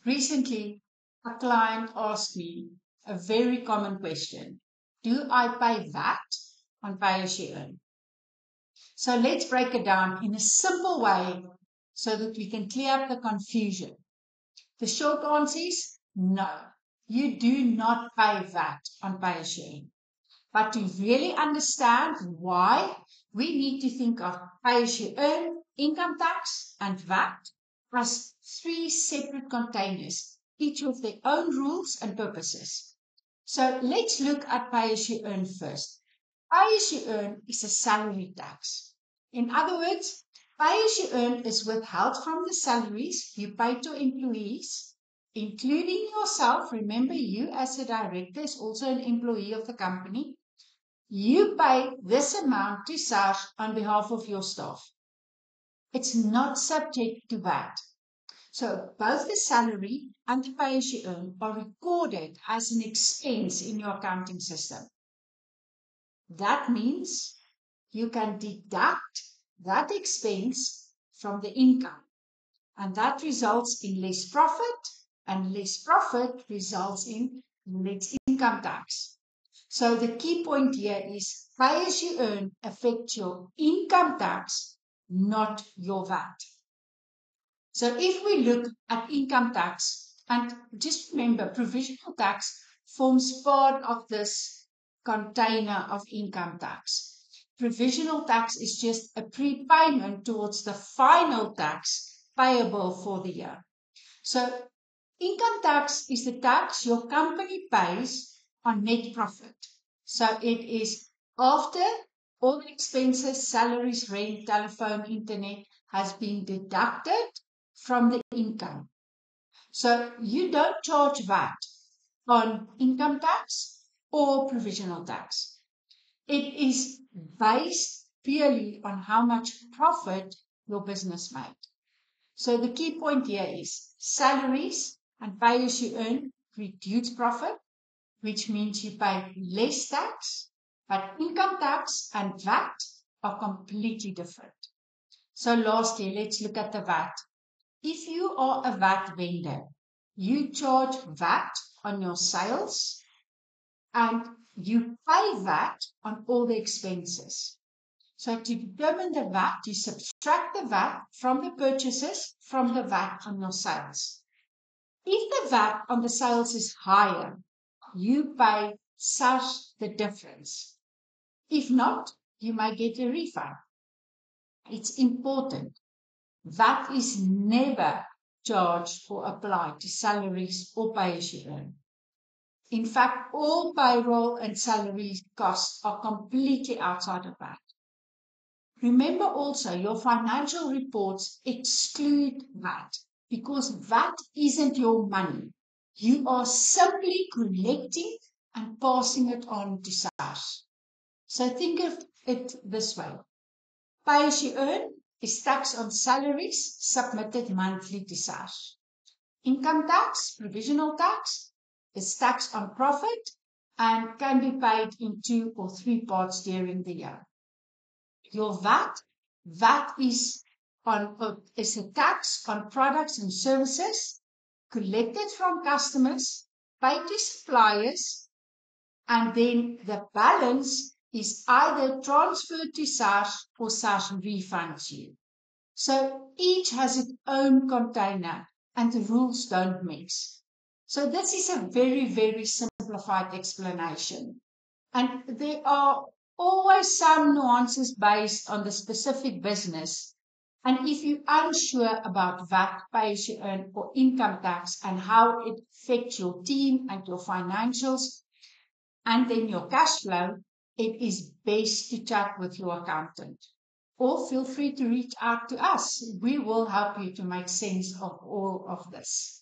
Recently, a client asked me a very common question. Do I pay VAT on pay-as-you-earn? So let's break it down in a simple way so that we can clear up the confusion. The short answer is no. You do not pay VAT on pay-as-you-earn. But to really understand why, we need to think of pay-as-you-earn, income tax, and VAT as three separate containers, each with their own rules and purposes. So let's look at pay-as-you-earn first. Pay-as-you-earn is a salary tax. In other words, pay-as-you-earn is withheld from the salaries you pay to employees, including yourself. Remember, you as a director is also an employee of the company. You pay this amount to SARS on behalf of your staff. It's not subject to VAT. So both the salary and the pay-as-you-earn are recorded as an expense in your accounting system. That means you can deduct that expense from the income, and that results in less profit, and less profit results in less income tax. So the key point here is pay-as-you-earn affects your income tax, not your VAT. So if we look at income tax, and just remember, provisional tax forms part of this container of income tax. Provisional tax is just a prepayment towards the final tax payable for the year. So income tax is the tax your company pays on net profit. So it is after all the expenses, salaries, rent, telephone, internet has been deducted from the income. So you don't charge VAT on income tax or provisional tax. It is based purely on how much profit your business made. So the key point here is salaries and pay-as-you-earn reduce profit, which means you pay less tax, but income tax and VAT are completely different. So lastly, let's look at the VAT. If you are a VAT vendor, you charge VAT on your sales and you pay VAT on all the expenses. So to determine the VAT, you subtract the VAT from the purchases from the VAT on your sales. If the VAT on the sales is higher, you pay SARS the difference. If not, you may get a refund. It's important. VAT is never charged or applied to salaries or pay-as-you-earn. In fact, all payroll and salary costs are completely outside of VAT. Remember also, your financial reports exclude VAT because VAT isn't your money. You are simply collecting and passing it on to SARS. So think of it this way. Pay-as-you-earn is tax on salaries submitted monthly to SARS. Income tax, provisional tax, is tax on profit and can be paid in 2 or 3 parts during the year. Your VAT is a tax on products and services collected from customers, paid to suppliers, and then the balance is either transferred to SARS or SARS refunds you. So each has its own container and the rules don't mix. So this is a very, very simplified explanation. And there are always some nuances based on the specific business. And if you're unsure about VAT, pay-as-you-earn, or income tax and how it affects your team and your financials, and then your cash flow, it is best to chat with your accountant. Or feel free to reach out to us. We will help you to make sense of all of this.